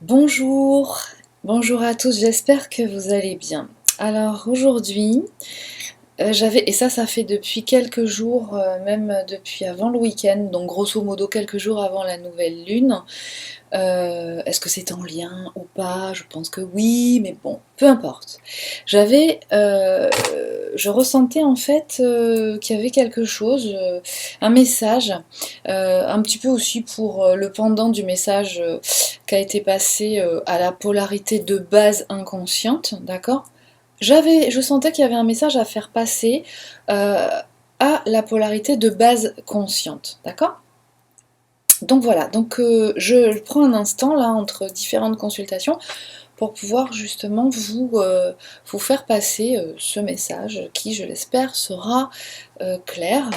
Bonjour, bonjour à tous, j'espère que vous allez bien. Alors aujourd'hui, et ça fait depuis quelques jours, même depuis avant le week-end, donc grosso modo quelques jours avant la nouvelle lune. Est-ce que c'est en lien ou pas? Je pense que oui, mais bon, peu importe. Je ressentais en fait qu'il y avait quelque chose, un message, un petit peu aussi pour le pendant du message qui a été passé à la polarité de base inconsciente, d'accord? Je sentais qu'il y avait un message à faire passer euh, à la polarité de base consciente, d'accord? Donc voilà, je prends un instant là entre différentes consultations pour pouvoir justement vous faire passer ce message qui, je l'espère, sera clair,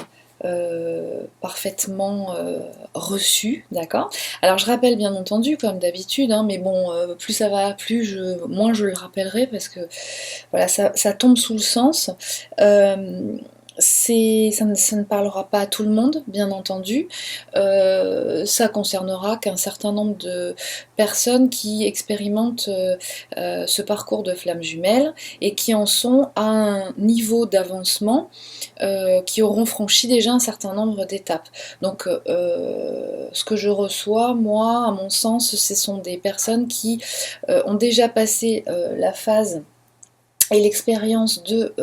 parfaitement reçu, d'accord? Alors je rappelle bien entendu, comme d'habitude, hein, mais bon, plus ça va, moins je le rappellerai parce que voilà, ça tombe sous le sens. Euh, ça ne parlera pas à tout le monde, bien entendu. Ça concernera qu'un certain nombre de personnes qui expérimentent ce parcours de flammes jumelles et qui en sont à un niveau d'avancement, qui auront franchi déjà un certain nombre d'étapes. Donc, ce que je reçois, moi, à mon sens, ce sont des personnes qui ont déjà passé la phase et l'expérience de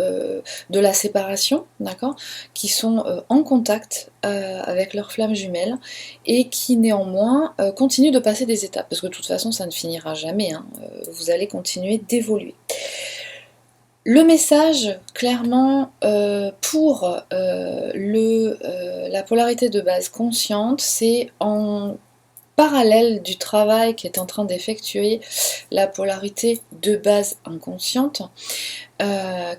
la séparation, d'accord, qui sont en contact avec leurs flammes jumelles et qui néanmoins continuent de passer des étapes, parce que de toute façon ça ne finira jamais, hein, vous allez continuer d'évoluer. Le message, clairement, pour la polarité de base consciente, c'est en parallèle du travail qui est en train d'effectuer la polarité de base inconsciente,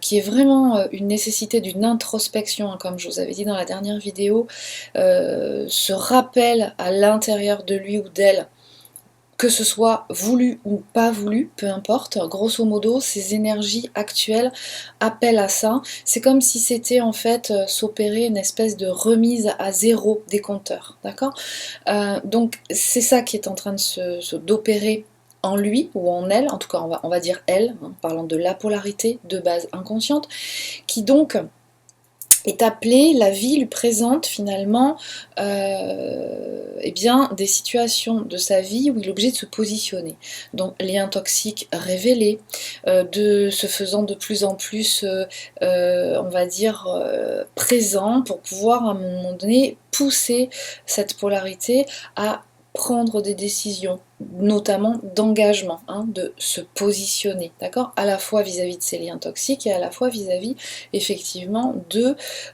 qui est vraiment une nécessité d'une introspection, hein, comme je vous avais dit dans la dernière vidéo, ce rappel à l'intérieur de lui ou d'elle, que ce soit voulu ou pas voulu, peu importe, grosso modo, ces énergies actuelles appellent à ça. C'est comme si c'était en fait s'opérer une espèce de remise à zéro des compteurs, d'accord? Donc c'est ça qui est en train d'opérer en lui ou en elle, en tout cas on va dire elle, hein, parlant de la polarité de base inconsciente, qui donc est appelée, la vie lui présente finalement eh bien, des situations de sa vie où il est obligé de se positionner. Donc liens toxiques révélés, de se faisant de plus en plus, on va dire, présent pour pouvoir à un moment donné pousser cette polarité à prendre des décisions, notamment d'engagement, hein, de se positionner, d'accord, à la fois vis-à-vis de ces liens toxiques et à la fois vis-à-vis effectivement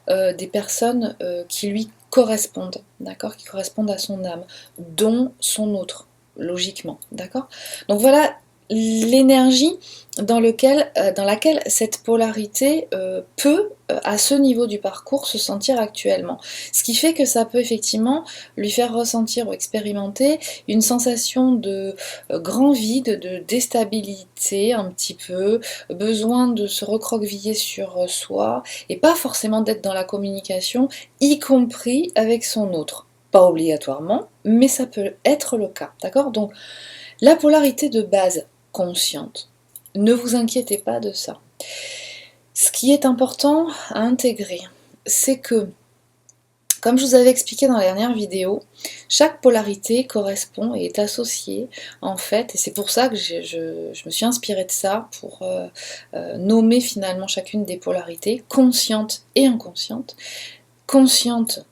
des personnes qui lui correspondent, d'accord, qui correspondent à son âme, dont son autre, logiquement, d'accord. Donc voilà l'énergie dans laquelle cette polarité peut, à ce niveau du parcours, se sentir actuellement. Ce qui fait que ça peut effectivement lui faire ressentir ou expérimenter une sensation de grand vide, de déstabilité un petit peu, besoin de se recroqueviller sur soi, et pas forcément d'être dans la communication, y compris avec son autre. Pas obligatoirement, mais ça peut être le cas, d'accord? Donc la polarité de base consciente, ne vous inquiétez pas de ça. Ce qui est important à intégrer, c'est que, comme je vous avais expliqué dans la dernière vidéo, chaque polarité correspond et est associée, en fait, et c'est pour ça que je me suis inspirée de ça, pour nommer finalement chacune des polarités, consciente et inconsciente. Consciente,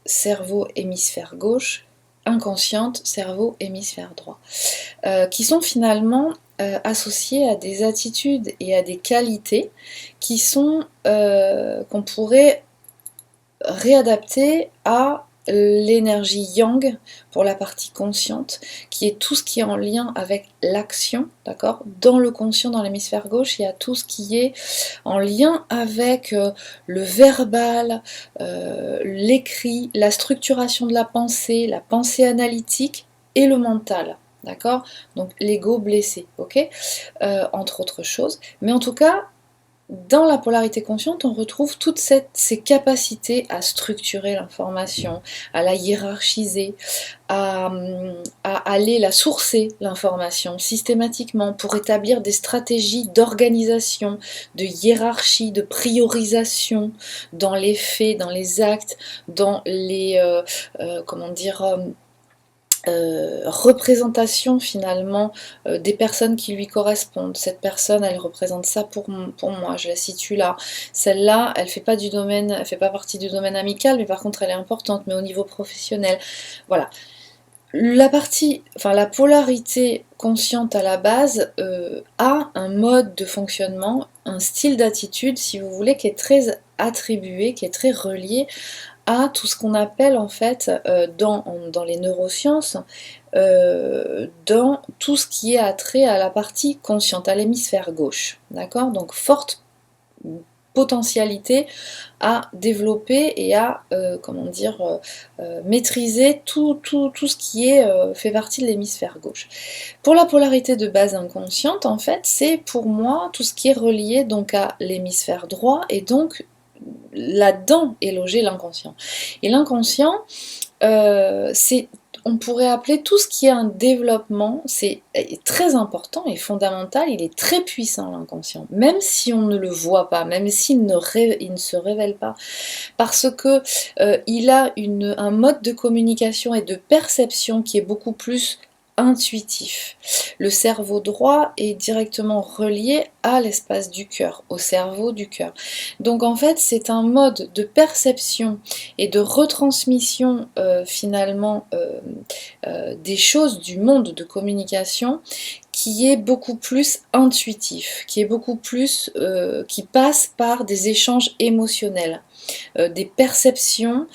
cerveau hémisphère gauche, inconsciente, cerveau hémisphère droit, qui sont finalement associées à des attitudes et à des qualités qui sont qu'on pourrait réadapter à l'énergie yang pour la partie consciente, qui est tout ce qui est en lien avec l'action, d'accord? Dans le conscient, dans l'hémisphère gauche, il y a tout ce qui est en lien avec le verbal, l'écrit, la structuration de la pensée analytique et le mental, d'accord? Donc l'ego blessé, ok? Entre autres choses. Mais en tout cas, dans la polarité consciente, on retrouve toutes ces capacités à structurer l'information, à la hiérarchiser, à, aller la sourcer, l'information, systématiquement, pour établir des stratégies d'organisation, de hiérarchie, de priorisation dans les faits, dans les actes, dans les, comment dire, représentation finalement des personnes qui lui correspondent. Cette personne, elle représente ça pour moi, je la situe là. Celle-là, elle fait pas du domaine, elle fait pas partie du domaine amical, mais par contre elle est importante, mais au niveau professionnel. Voilà. La partie, enfin la polarité consciente à la base a un mode de fonctionnement, un style d'attitude, si vous voulez, qui est très attribué, qui est très relié à tout ce qu'on appelle en fait dans les neurosciences, dans tout ce qui est attrait à la partie consciente, à l'hémisphère gauche. D'accord? Donc forte potentialité à développer et à comment dire maîtriser tout ce qui est fait partie de l'hémisphère gauche. Pour la polarité de base inconsciente, en fait, c'est pour moi tout ce qui est relié donc à l'hémisphère droit et donc là-dedans est logé l'inconscient. Et l'inconscient, c'est, on pourrait appeler tout ce qui est un développement, c'est très important et fondamental, il est très puissant l'inconscient, même si on ne le voit pas, même s'il ne se révèle pas, parce que il a un mode de communication et de perception qui est beaucoup plus intuitif. Le cerveau droit est directement relié à l'espace du cœur, au cerveau du cœur. Donc en fait, c'est un mode de perception et de retransmission finalement des choses du monde de communication qui est beaucoup plus intuitif, qui est beaucoup plus, qui passe par des échanges émotionnels. Des perceptions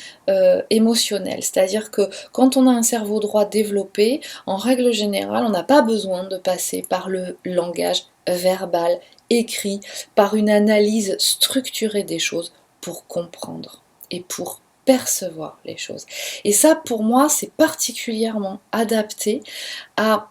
émotionnelles. C'est-à-dire que quand on a un cerveau droit développé, en règle générale, on n'a pas besoin de passer par le langage verbal, écrit, par une analyse structurée des choses pour comprendre et pour percevoir les choses. Et ça, pour moi, c'est particulièrement adapté à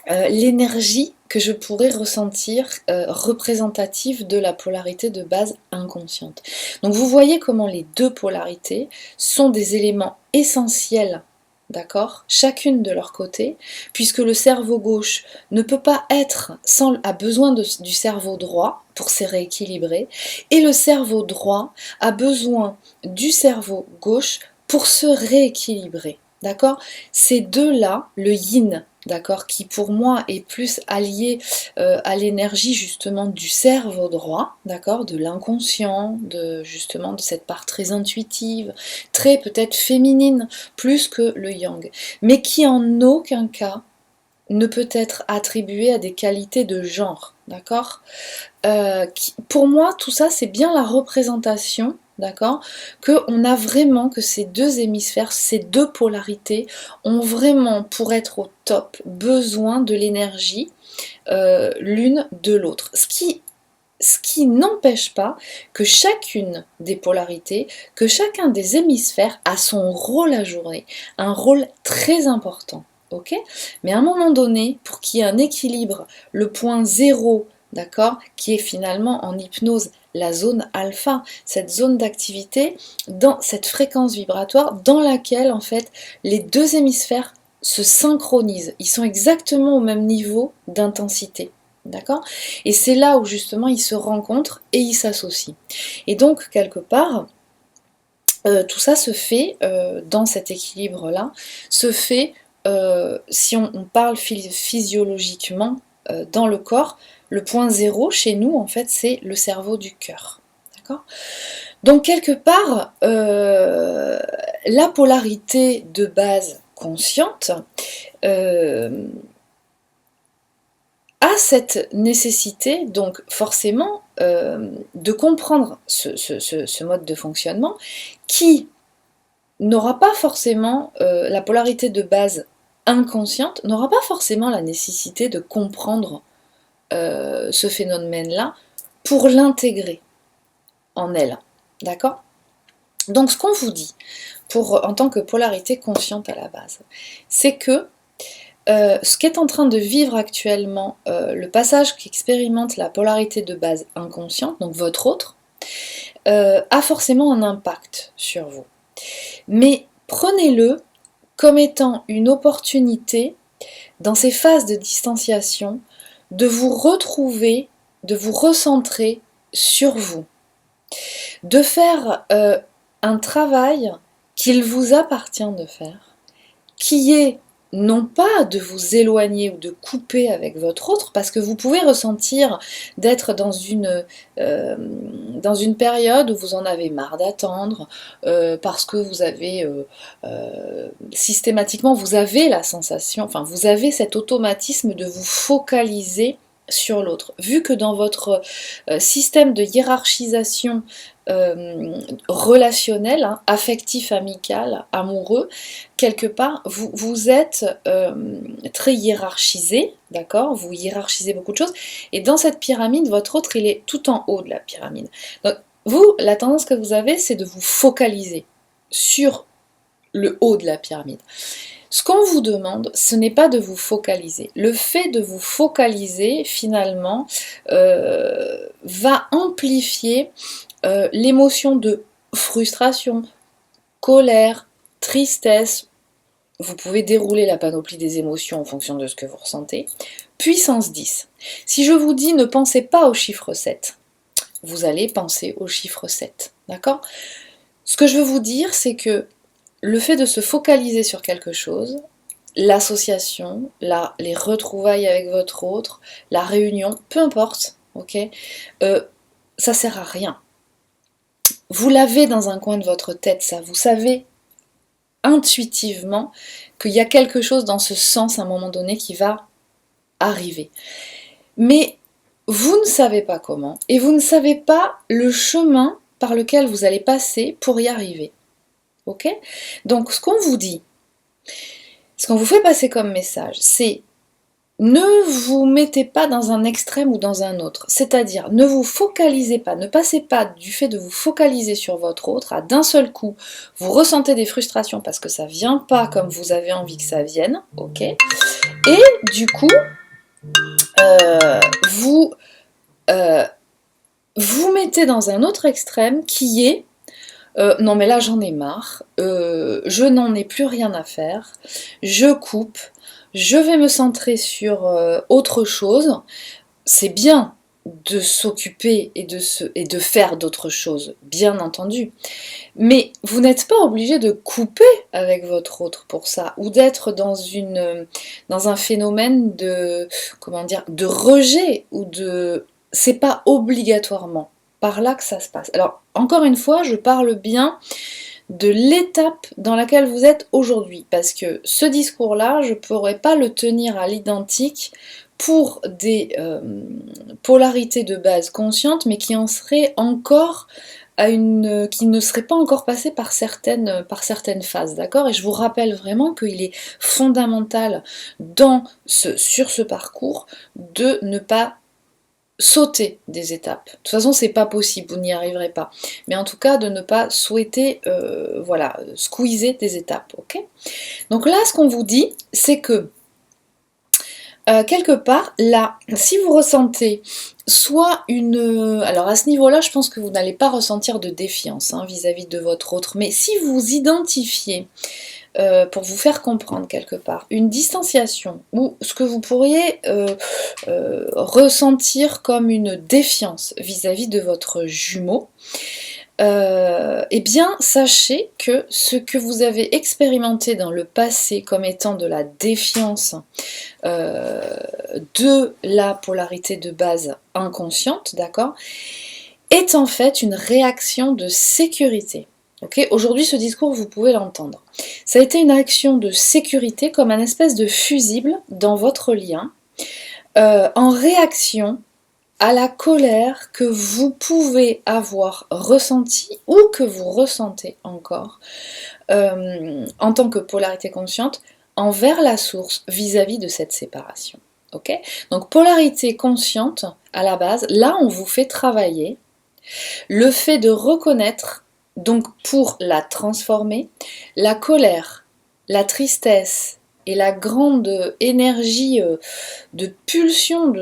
l'énergie que je pourrais ressentir représentative de la polarité de base inconsciente. Donc vous voyez comment les deux polarités sont des éléments essentiels, d'accord, chacune de leur côté, puisque le cerveau gauche ne peut pas être sans, a besoin du cerveau droit pour se rééquilibrer, et le cerveau droit a besoin du cerveau gauche pour se rééquilibrer. D'accord? Ces deux-là, le yin, d'accord, qui pour moi est plus allié à l'énergie justement du cerveau droit, d'accord, de l'inconscient, justement de cette part très intuitive, très peut-être féminine, plus que le yang, mais qui en aucun cas ne peut être attribué à des qualités de genre, d'accord. Pour moi, tout ça, c'est bien la représentation, d'accord, qu'on a vraiment, que ces deux hémisphères, ces deux polarités, ont vraiment, pour être au top, besoin de l'énergie l'une de l'autre. Ce qui n'empêche pas que chacune des polarités, que chacun des hémisphères a son rôle à jouer, un rôle très important. Ok, mais à un moment donné, pour qu'il y ait un équilibre, le point zéro, d'accord, qui est finalement en hypnose la zone alpha, cette zone d'activité, dans cette fréquence vibratoire dans laquelle en fait les deux hémisphères se synchronisent. Ils sont exactement au même niveau d'intensité. D'accord? Et c'est là où justement ils se rencontrent et ils s'associent. Et donc, quelque part, tout ça se fait dans cet équilibre-là, se fait, si on parle physiologiquement dans le corps, le point zéro chez nous, en fait, c'est le cerveau du cœur. D'accord? Donc, quelque part, la polarité de base consciente a cette nécessité, donc forcément, de comprendre ce mode de fonctionnement qui n'aura pas forcément, la polarité de base inconsciente n'aura pas forcément la nécessité de comprendre ce phénomène-là pour l'intégrer en elle. D'accord? Donc ce qu'on vous dit en tant que polarité consciente à la base, c'est que ce qu'est en train de vivre actuellement le passage qui expérimente la polarité de base inconsciente, donc votre autre, a forcément un impact sur vous. Mais prenez-le comme étant une opportunité, dans ces phases de distanciation, de vous retrouver, de vous recentrer sur vous, de faire un travail qu'il vous appartient de faire, qui est non pas de vous éloigner ou de couper avec votre autre, parce que vous pouvez ressentir d'être dans une période où vous en avez marre d'attendre, parce que vous avez systématiquement, vous avez la sensation, enfin vous avez cet automatisme de vous focaliser sur l'autre. Vu que dans votre système de hiérarchisation relationnel, hein, affectif, amical, amoureux, quelque part, vous êtes très hiérarchisé, d'accord? Vous hiérarchisez beaucoup de choses, et dans cette pyramide, votre autre, il est tout en haut de la pyramide. Donc, vous, la tendance que vous avez, c'est de vous focaliser sur le haut de la pyramide. Ce qu'on vous demande, ce n'est pas de vous focaliser. Le fait de vous focaliser, finalement, va amplifier l'émotion de frustration, colère, tristesse. Vous pouvez dérouler la panoplie des émotions en fonction de ce que vous ressentez. Puissance 10. Si je vous dis ne pensez pas au chiffre 7, vous allez penser au chiffre 7. D'accord? Ce que je veux vous dire, c'est que le fait de se focaliser sur quelque chose, l'association, les retrouvailles avec votre autre, la réunion, peu importe, ok, ça sert à rien. Vous l'avez dans un coin de votre tête, ça. Vous savez intuitivement qu'il y a quelque chose dans ce sens à un moment donné qui va arriver. Mais vous ne savez pas comment et vous ne savez pas le chemin par lequel vous allez passer pour y arriver. Ok ? Donc ce qu'on vous dit, ce qu'on vous fait passer comme message, c'est ne vous mettez pas dans un extrême ou dans un autre. C'est-à-dire, ne vous focalisez pas, ne passez pas du fait de vous focaliser sur votre autre à d'un seul coup, vous ressentez des frustrations parce que ça vient pas comme vous avez envie que ça vienne, ok ? Et du coup, vous vous mettez dans un autre extrême qui est non mais là j'en ai marre, je n'en ai plus rien à faire, je coupe, je vais me centrer sur autre chose. C'est bien de s'occuper et de faire d'autres choses, bien entendu. Mais vous n'êtes pas obligé de couper avec votre autre pour ça, ou d'être dans un phénomène de, comment dire, de rejet, ou de... C'est pas obligatoirement par là que ça se passe. Alors, encore une fois, je parle bien de l'étape dans laquelle vous êtes aujourd'hui, parce que ce discours-là, je ne pourrais pas le tenir à l'identique pour des polarités de base conscientes, mais qui en seraient encore qui ne seraient pas encore passées par certaines phases, d'accord? Et je vous rappelle vraiment qu'il est fondamental sur ce parcours de ne pas sauter des étapes. De toute façon, c'est pas possible, vous n'y arriverez pas. Mais en tout cas, de ne pas souhaiter, squeezer des étapes, ok? Donc là, ce qu'on vous dit, c'est que quelque part, là, si vous ressentez soit une... Alors à ce niveau-là, je pense que vous n'allez pas ressentir de défiance vis-à-vis de votre autre, mais si vous identifiez, pour vous faire comprendre quelque part, une distanciation ou ce que vous pourriez ressentir comme une défiance vis-à-vis de votre jumeau, eh bien sachez que ce que vous avez expérimenté dans le passé comme étant de la défiance de la polarité de base inconsciente, d'accord, est en fait une réaction de sécurité. Okay, aujourd'hui, ce discours, vous pouvez l'entendre. Ça a été une réaction de sécurité comme un espèce de fusible dans votre lien, en réaction à la colère que vous pouvez avoir ressentie ou que vous ressentez encore en tant que polarité consciente envers la source vis-à-vis de cette séparation. Okay, donc polarité consciente à la base, là on vous fait travailler le fait de reconnaître, donc pour la transformer, la colère, la tristesse et la grande énergie de pulsion,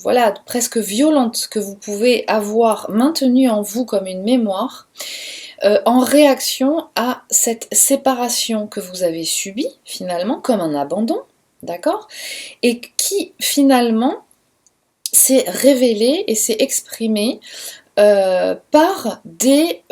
voilà, presque violente que vous pouvez avoir maintenue en vous comme une mémoire, en réaction à cette séparation que vous avez subie, finalement, comme un abandon, d'accord? Et qui, finalement, s'est révélée et s'est exprimée par des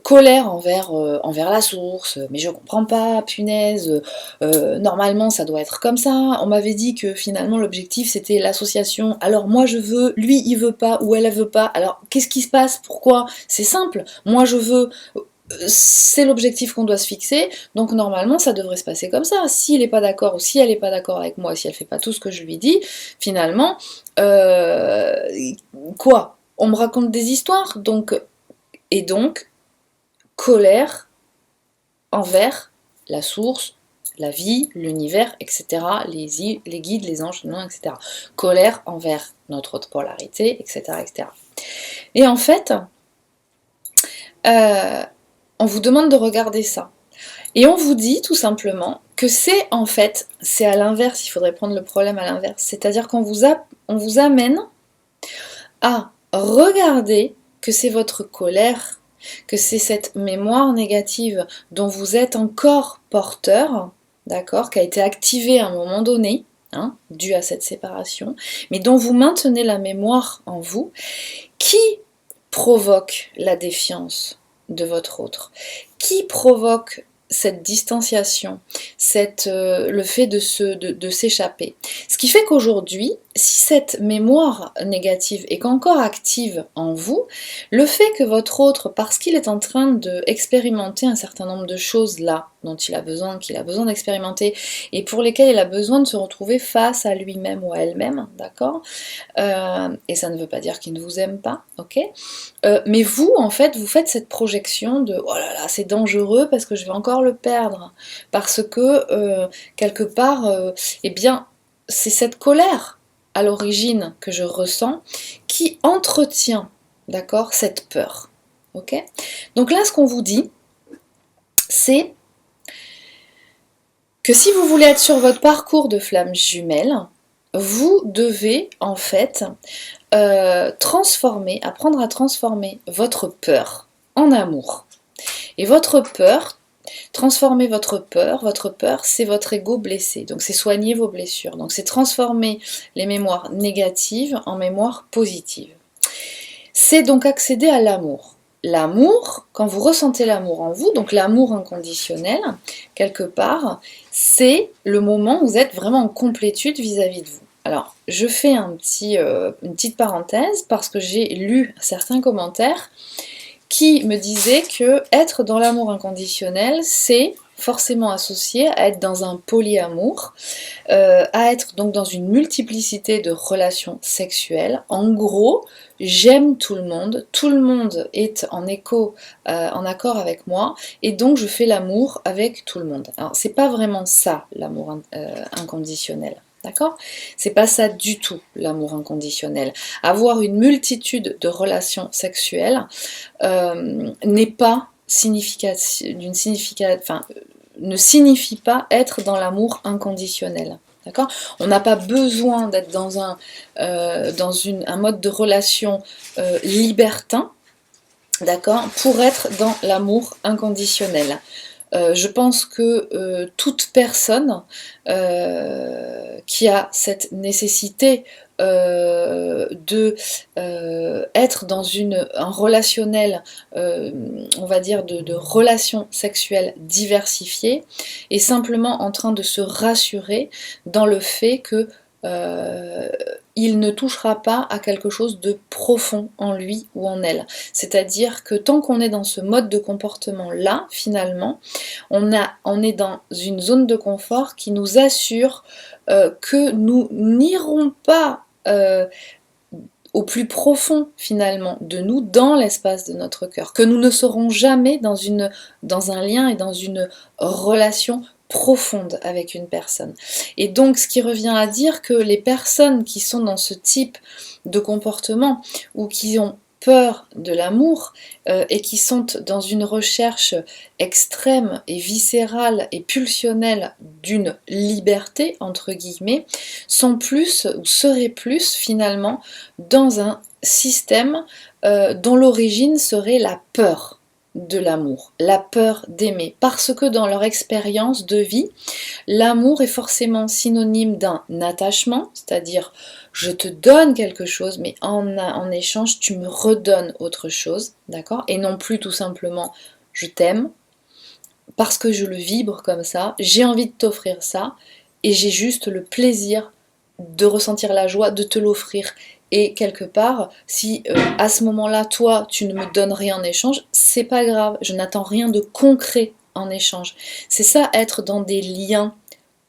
colères envers la source. Mais je comprends pas, punaise, normalement ça doit être comme ça. On m'avait dit que finalement l'objectif c'était l'association, alors moi je veux, lui il veut pas ou elle veut pas, alors qu'est-ce qui se passe, pourquoi? C'est simple, moi je veux, c'est l'objectif qu'on doit se fixer, donc normalement ça devrait se passer comme ça. S'il n'est pas d'accord ou si elle n'est pas d'accord avec moi, si elle fait pas tout ce que je lui dis, finalement, euh, quoi? On me raconte des histoires, et donc, colère envers la source, la vie, l'univers, etc., les guides, les anges, non, etc. Colère envers notre autre polarité, etc., etc. Et en fait, on vous demande de regarder ça. Et on vous dit tout simplement que c'est en fait, c'est à l'inverse, il faudrait prendre le problème à l'inverse. C'est-à-dire on vous amène à regarder que c'est votre colère, que c'est cette mémoire négative dont vous êtes encore porteur, d'accord, qui a été activée à un moment donné, hein, due à cette séparation, mais dont vous maintenez la mémoire en vous, qui provoque la défiance de votre autre, qui provoque cette distanciation, le fait de s'échapper. Ce qui fait qu'aujourd'hui, si cette mémoire négative est encore active en vous, le fait que votre autre, parce qu'il est en train d'expérimenter un certain nombre de choses là, dont qu'il a besoin d'expérimenter, et pour lesquelles il a besoin de se retrouver face à lui-même ou à elle-même, d'accord, et ça ne veut pas dire qu'il ne vous aime pas, ok, mais vous, en fait, vous faites cette projection de oh là là, c'est dangereux parce que je vais encore le perdre. Parce que, quelque part, eh bien, c'est cette colère à l'origine que je ressens qui entretient, d'accord, cette peur. Ok? Donc là, ce qu'on vous dit, c'est que si vous voulez être sur votre parcours de flamme jumelle, vous devez en fait apprendre à transformer votre peur en amour. Et transformer votre peur, c'est votre ego blessé. Donc c'est soigner vos blessures. Donc c'est transformer les mémoires négatives en mémoires positives. C'est donc accéder à l'amour. L'amour, quand vous ressentez l'amour en vous, donc l'amour inconditionnel, quelque part, c'est le moment où vous êtes vraiment en complétude vis-à-vis de vous. Alors, je fais une petite parenthèse parce que j'ai lu certains commentaires qui me disaient que être dans l'amour inconditionnel, c'est forcément associé à être dans un polyamour, à être donc dans une multiplicité de relations sexuelles. En gros, j'aime tout le monde est en écho, en accord avec moi, et donc je fais l'amour avec tout le monde. Alors c'est pas vraiment ça l'amour inconditionnel. D'accord? C'est pas ça du tout l'amour inconditionnel. Avoir une multitude de relations sexuelles n'est pas ne signifie pas être dans l'amour inconditionnel. D'accord? On n'a pas besoin d'être dans un mode de relation libertin, d'accord, pour être dans l'amour inconditionnel. Je pense que toute personne qui a cette nécessité de être dans un relationnel, on va dire de relations sexuelles diversifiées, est simplement en train de se rassurer dans le fait que il ne touchera pas à quelque chose de profond en lui ou en elle. C'est-à-dire que tant qu'on est dans ce mode de comportement-là, finalement, on est dans une zone de confort qui nous assure que nous n'irons pas au plus profond finalement de nous, dans l'espace de notre cœur, que nous ne serons jamais dans un lien et dans une relation profonde avec une personne. Et donc ce qui revient à dire que les personnes qui sont dans ce type de comportement ou qui ont peur de l'amour et qui sont dans une recherche extrême et viscérale et pulsionnelle d'une liberté, entre guillemets, sont plus ou seraient plus finalement dans un système dont l'origine serait la peur de l'amour, la peur d'aimer, parce que dans leur expérience de vie, l'amour est forcément synonyme d'un attachement, c'est-à-dire je te donne quelque chose, mais en échange tu me redonnes autre chose, d'accord? Et non plus tout simplement je t'aime, parce que je le vibre comme ça, j'ai envie de t'offrir ça, et j'ai juste le plaisir de ressentir la joie de te l'offrir. Et quelque part, si à ce moment-là, toi, tu ne me donnes rien en échange, c'est pas grave, je n'attends rien de concret en échange. C'est ça, être dans des liens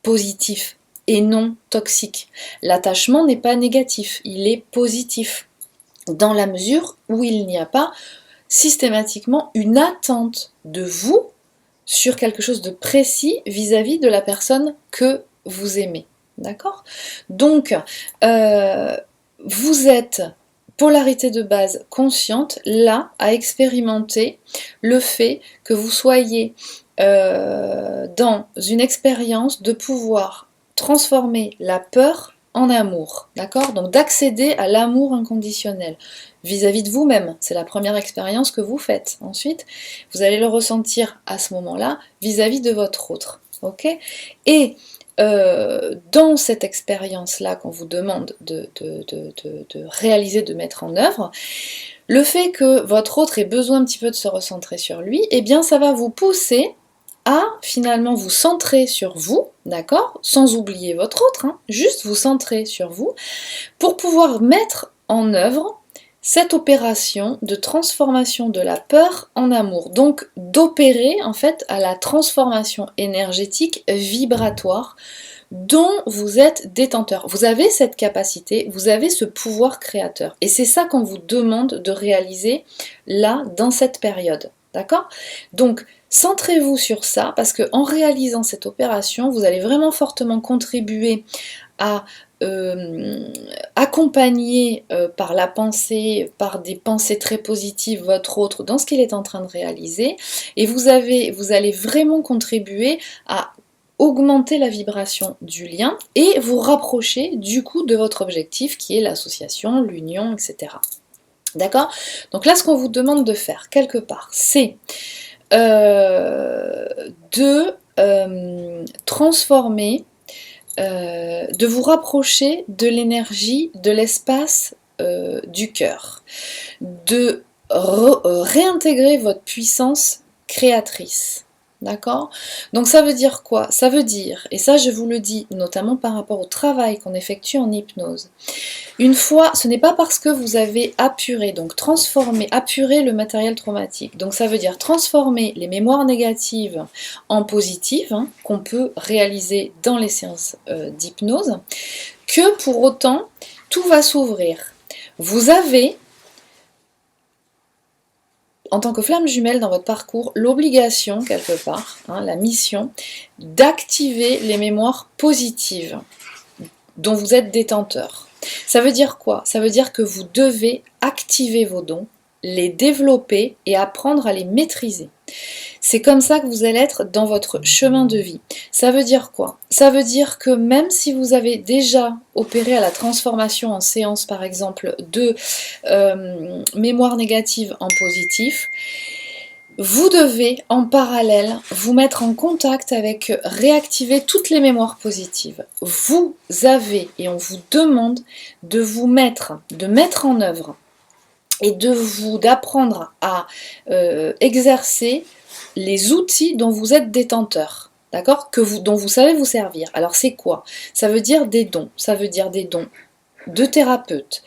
positifs et non toxiques. L'attachement n'est pas négatif, il est positif, dans la mesure où il n'y a pas systématiquement une attente de vous sur quelque chose de précis vis-à-vis de la personne que vous aimez. D'accord? Donc, vous êtes, polarité de base consciente, là, à expérimenter le fait que vous soyez dans une expérience de pouvoir transformer la peur en amour, d'accord? Donc d'accéder à l'amour inconditionnel vis-à-vis de vous-même. C'est la première expérience que vous faites. Ensuite, vous allez le ressentir à ce moment-là vis-à-vis de votre autre, ok? Et dans cette expérience-là qu'on vous demande de réaliser, de mettre en œuvre, le fait que votre autre ait besoin un petit peu de se recentrer sur lui, eh bien ça va vous pousser à finalement vous centrer sur vous, d'accord? Sans oublier votre autre, hein, juste vous centrer sur vous, pour pouvoir mettre en œuvre cette opération de transformation de la peur en amour, donc d'opérer en fait à la transformation énergétique vibratoire dont vous êtes détenteur. Vous avez cette capacité, vous avez ce pouvoir créateur. Et c'est ça qu'on vous demande de réaliser là, dans cette période. D'accord? Donc, centrez-vous sur ça, parce qu'en réalisant cette opération, vous allez vraiment fortement contribuer à accompagner par la pensée, par des pensées très positives, votre autre dans ce qu'il est en train de réaliser, et vous allez vraiment contribuer à augmenter la vibration du lien et vous rapprocher du coup de votre objectif qui est l'association, l'union, etc. D'accord? Donc là, ce qu'on vous demande de faire quelque part, c'est de transformer, de vous rapprocher de l'énergie, de l'espace du cœur, de réintégrer votre puissance créatrice. D'accord? Donc ça veut dire quoi? Ça veut dire, et ça je vous le dis notamment par rapport au travail qu'on effectue en hypnose, une fois, ce n'est pas parce que vous avez apuré, donc transformé, apuré le matériel traumatique, donc ça veut dire transformer les mémoires négatives en positives, hein, qu'on peut réaliser dans les séances d'hypnose, que pour autant tout va s'ouvrir. Vous avez, en tant que flamme jumelle dans votre parcours, l'obligation, quelque part, hein, la mission, d'activer les mémoires positives dont vous êtes détenteur. Ça veut dire quoi? Ça veut dire que vous devez activer vos dons, les développer et apprendre à les maîtriser. C'est comme ça que vous allez être dans votre chemin de vie. Ça veut dire quoi? Ça veut dire que même si vous avez déjà opéré à la transformation en séance, par exemple, de mémoire négative en positif, vous devez en parallèle vous mettre en contact avec, réactiver toutes les mémoires positives. Vous avez, et on vous demande de mettre en œuvre et d'apprendre à exercer les outils dont vous êtes détenteur, d'accord, dont vous savez vous servir. Alors c'est quoi? Ça veut dire des dons, ça veut dire des dons de thérapeute,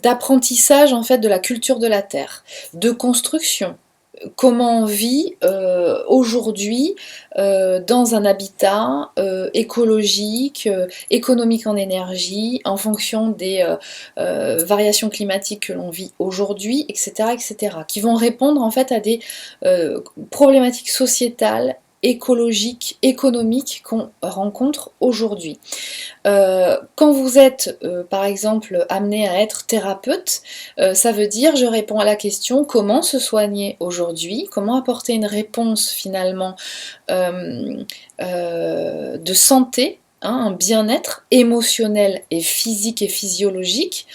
d'apprentissage en fait de la culture de la terre, de construction. Comment on vit aujourd'hui dans un habitat écologique, économique en énergie, en fonction des variations climatiques que l'on vit aujourd'hui, etc., etc., qui vont répondre en fait à des problématiques sociétales écologiques, économiques qu'on rencontre aujourd'hui. Quand vous êtes, par exemple, amené à être thérapeute, ça veut dire, je réponds à la question comment se soigner aujourd'hui, comment apporter une réponse finalement de santé, hein, un bien-être émotionnel et physique et physiologique,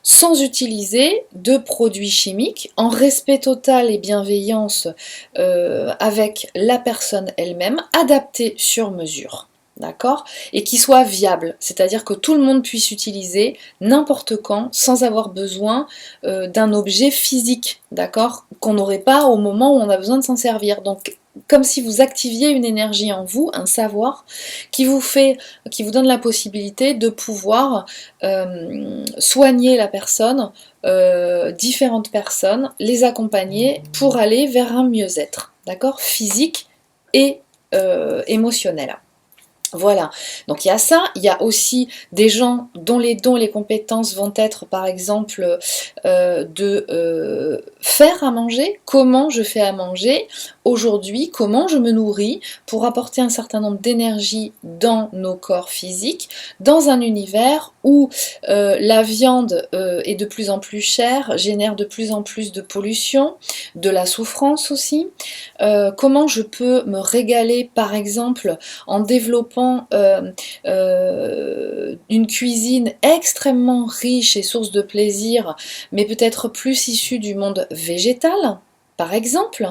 sans utiliser de produits chimiques, en respect total et bienveillance avec la personne elle-même, adapté sur mesure. D'accord? Et qui soit viable, c'est-à-dire que tout le monde puisse utiliser n'importe quand sans avoir besoin d'un objet physique, d'accord? Qu'on n'aurait pas au moment où on a besoin de s'en servir. Donc, comme si vous activiez une énergie en vous, un savoir, qui vous donne la possibilité de pouvoir soigner la personne, différentes personnes, les accompagner pour aller vers un mieux-être, d'accord? Physique et émotionnel. Voilà, donc il y a ça, il y a aussi des gens dont les dons, les compétences vont être par exemple de faire à manger, comment je fais à manger aujourd'hui, comment je me nourris pour apporter un certain nombre d'énergie dans nos corps physiques, dans un univers où la viande est de plus en plus chère, génère de plus en plus de pollution, de la souffrance aussi, comment je peux me régaler par exemple en développant une cuisine extrêmement riche et source de plaisir, mais peut-être plus issue du monde végétal, par exemple,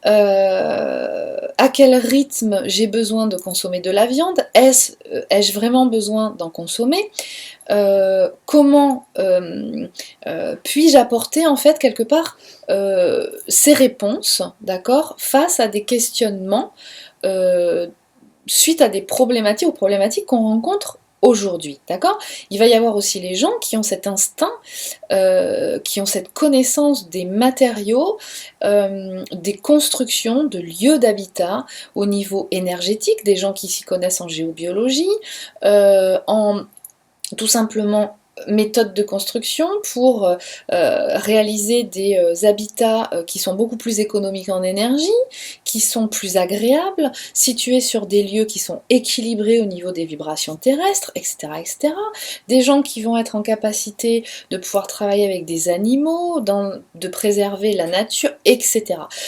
à quel rythme j'ai besoin de consommer de la viande, ai-je vraiment besoin d'en consommer, comment puis-je apporter en fait quelque part ces réponses, d'accord, face à des questionnements suite à des problématiques, aux problématiques qu'on rencontre aujourd'hui, d'accord? Il va y avoir aussi les gens qui ont cet instinct, qui ont cette connaissance des matériaux, des constructions, de lieux d'habitat au niveau énergétique, des gens qui s'y connaissent en géobiologie, en tout simplement méthodes de construction pour réaliser des habitats qui sont beaucoup plus économiques en énergie, qui sont plus agréables, situés sur des lieux qui sont équilibrés au niveau des vibrations terrestres, etc., etc. Des gens qui vont être en capacité de pouvoir travailler avec des animaux, de préserver la nature, etc.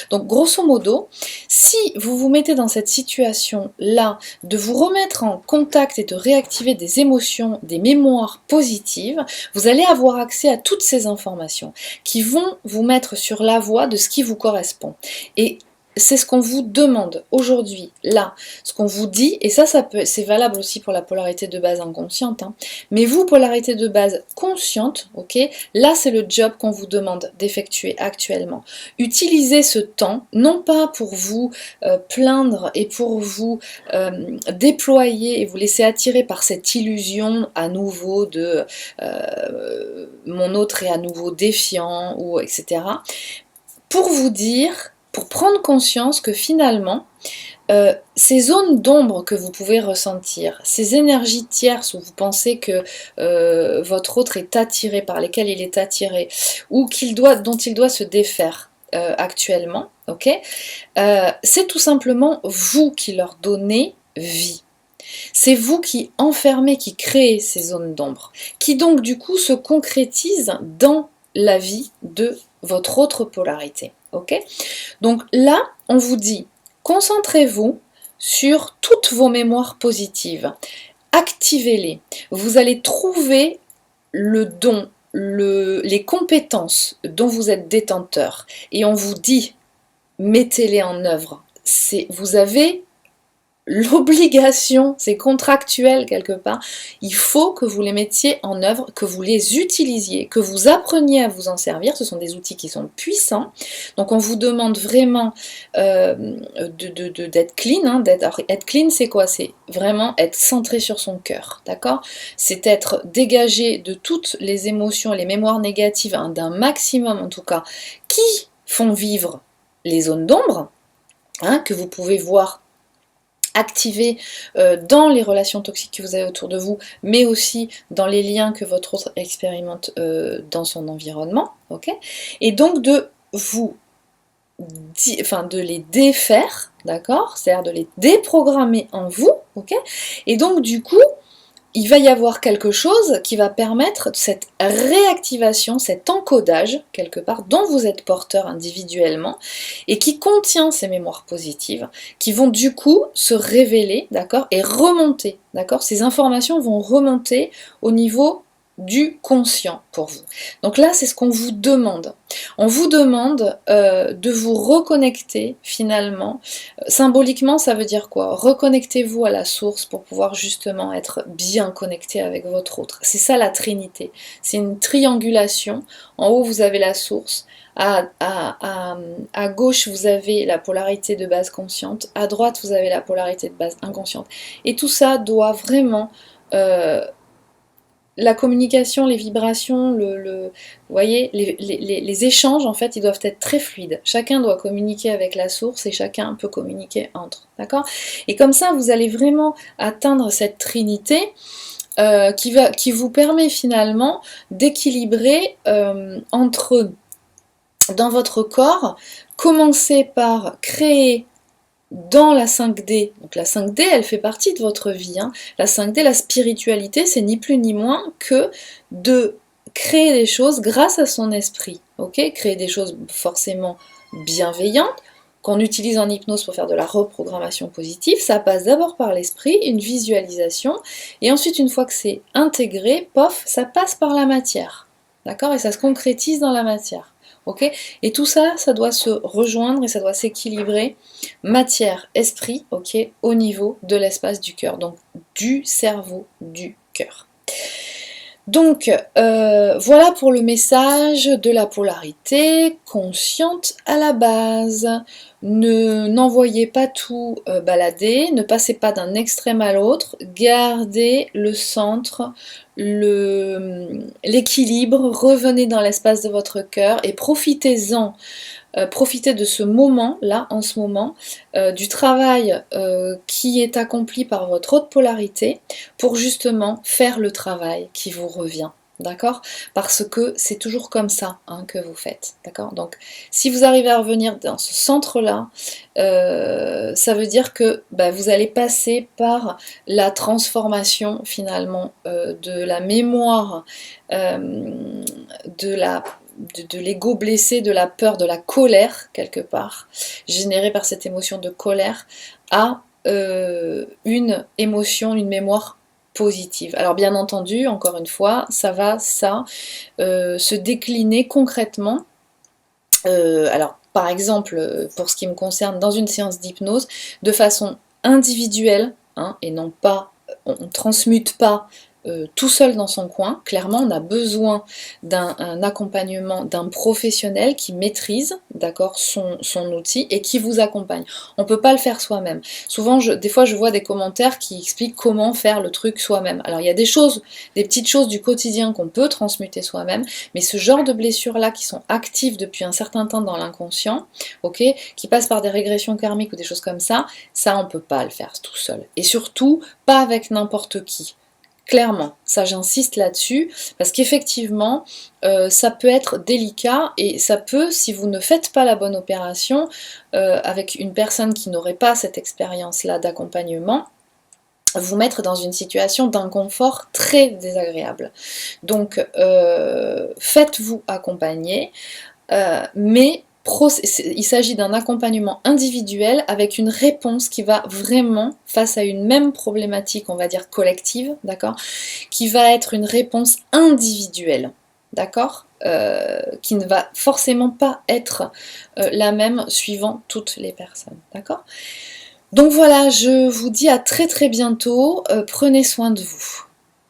Donc grosso modo, si vous vous mettez dans cette situation-là, de vous remettre en contact et de réactiver des émotions, des mémoires positives, vous allez avoir accès à toutes ces informations qui vont vous mettre sur la voie de ce qui vous correspond. Et c'est ce qu'on vous demande aujourd'hui, là, ce qu'on vous dit, et ça c'est valable aussi pour la polarité de base inconsciente, hein. Mais vous, polarité de base consciente, ok, là c'est le job qu'on vous demande d'effectuer actuellement. Utilisez ce temps, non pas pour vous plaindre et pour vous déployer et vous laisser attirer par cette illusion à nouveau de mon autre est à nouveau défiant, ou etc. Pour vous dire, pour prendre conscience que finalement, ces zones d'ombre que vous pouvez ressentir, ces énergies tierces où vous pensez que votre autre est attiré, par lesquelles il est attiré, ou dont il doit se défaire actuellement, ok, c'est tout simplement vous qui leur donnez vie. C'est vous qui enfermez, qui créez ces zones d'ombre, qui donc du coup se concrétisent dans la vie de votre autre polarité. Okay, donc là, on vous dit, concentrez-vous sur toutes vos mémoires positives, activez-les, vous allez trouver le don, les compétences dont vous êtes détenteur, et on vous dit, mettez-les en œuvre. Vous avez l'obligation, c'est contractuel quelque part, il faut que vous les mettiez en œuvre, que vous les utilisiez, que vous appreniez à vous en servir. Ce sont des outils qui sont puissants, donc on vous demande vraiment d'être clean, hein, être clean c'est quoi? C'est vraiment être centré sur son cœur, d'accord? C'est être dégagé de toutes les émotions, les mémoires négatives, hein, d'un maximum en tout cas, qui font vivre les zones d'ombre, hein, que vous pouvez voir activer dans les relations toxiques que vous avez autour de vous, mais aussi dans les liens que votre autre expérimente dans son environnement, ok? Et donc de vous de les défaire, d'accord? C'est-à-dire de les déprogrammer en vous, ok? Et donc du coup, il va y avoir quelque chose qui va permettre cette réactivation, cet encodage, quelque part, dont vous êtes porteur individuellement, et qui contient ces mémoires positives, qui vont du coup se révéler, d'accord, et remonter, d'accord? Ces informations vont remonter au niveau du conscient pour vous. Donc là, c'est ce qu'on vous demande. On vous demande de vous reconnecter finalement. Symboliquement, ça veut dire quoi? Reconnectez-vous à la source pour pouvoir justement être bien connecté avec votre autre. C'est ça la Trinité. C'est une triangulation. En haut, vous avez la source. À gauche, vous avez la polarité de base consciente. À droite, vous avez la polarité de base inconsciente. Et tout ça doit vraiment... la communication, les vibrations, vous voyez, les échanges, en fait, ils doivent être très fluides. Chacun doit communiquer avec la source et chacun peut communiquer entre, d'accord? Et comme ça, vous allez vraiment atteindre cette trinité qui vous permet finalement d'équilibrer dans votre corps, commencer par créer dans la 5D, donc la 5D elle fait partie de votre vie, hein. La 5D, la spiritualité, c'est ni plus ni moins que de créer des choses grâce à son esprit, ok? Créer des choses forcément bienveillantes, qu'on utilise en hypnose pour faire de la reprogrammation positive, ça passe d'abord par l'esprit, une visualisation, et ensuite une fois que c'est intégré, pof, ça passe par la matière, d'accord? Et ça se concrétise dans la matière. Okay, et tout ça, ça doit se rejoindre et ça doit s'équilibrer matière, esprit, ok, au niveau de l'espace du cœur, donc du cerveau du cœur. Donc voilà pour le message de la polarité consciente à la base. N'envoyez pas tout balader, ne passez pas d'un extrême à l'autre, gardez le centre, l'équilibre, revenez dans l'espace de votre cœur et profitez-en. Profitez de ce moment, là, en ce moment, du travail qui est accompli par votre haute polarité pour justement faire le travail qui vous revient. D'accord? Parce que c'est toujours comme ça hein, que vous faites. D'accord? Donc, si vous arrivez à revenir dans ce centre-là, ça veut dire que bah, vous allez passer par la transformation finalement de la mémoire, de l'ego blessé, de la peur, de la colère, quelque part, générée par cette émotion de colère, à une émotion, une mémoire positive. Alors bien entendu, encore une fois, ça va se décliner concrètement. Alors par exemple, pour ce qui me concerne, dans une séance d'hypnose, de façon individuelle, hein, et non pas, on ne transmute pas tout seul dans son coin. Clairement, on a besoin d'un accompagnement d'un professionnel qui maîtrise, d'accord, son outil et qui vous accompagne. On ne peut pas le faire soi-même. Souvent, des fois, je vois des commentaires qui expliquent comment faire le truc soi-même. Alors, il y a des choses, des petites choses du quotidien qu'on peut transmuter soi-même, mais ce genre de blessures-là qui sont actives depuis un certain temps dans l'inconscient, ok, qui passent par des régressions karmiques ou des choses comme ça on ne peut pas le faire tout seul. Et surtout, pas avec n'importe qui. Clairement, ça j'insiste là-dessus, parce qu'effectivement, ça peut être délicat et ça peut, si vous ne faites pas la bonne opération, avec une personne qui n'aurait pas cette expérience-là d'accompagnement, vous mettre dans une situation d'inconfort très désagréable. Donc, faites-vous accompagner, mais il s'agit d'un accompagnement individuel avec une réponse qui va vraiment, face à une même problématique, on va dire collective, d'accord, qui va être une réponse individuelle, d'accord, qui ne va forcément pas être la même suivant toutes les personnes, d'accord. Donc voilà, je vous dis à très très bientôt, prenez soin de vous.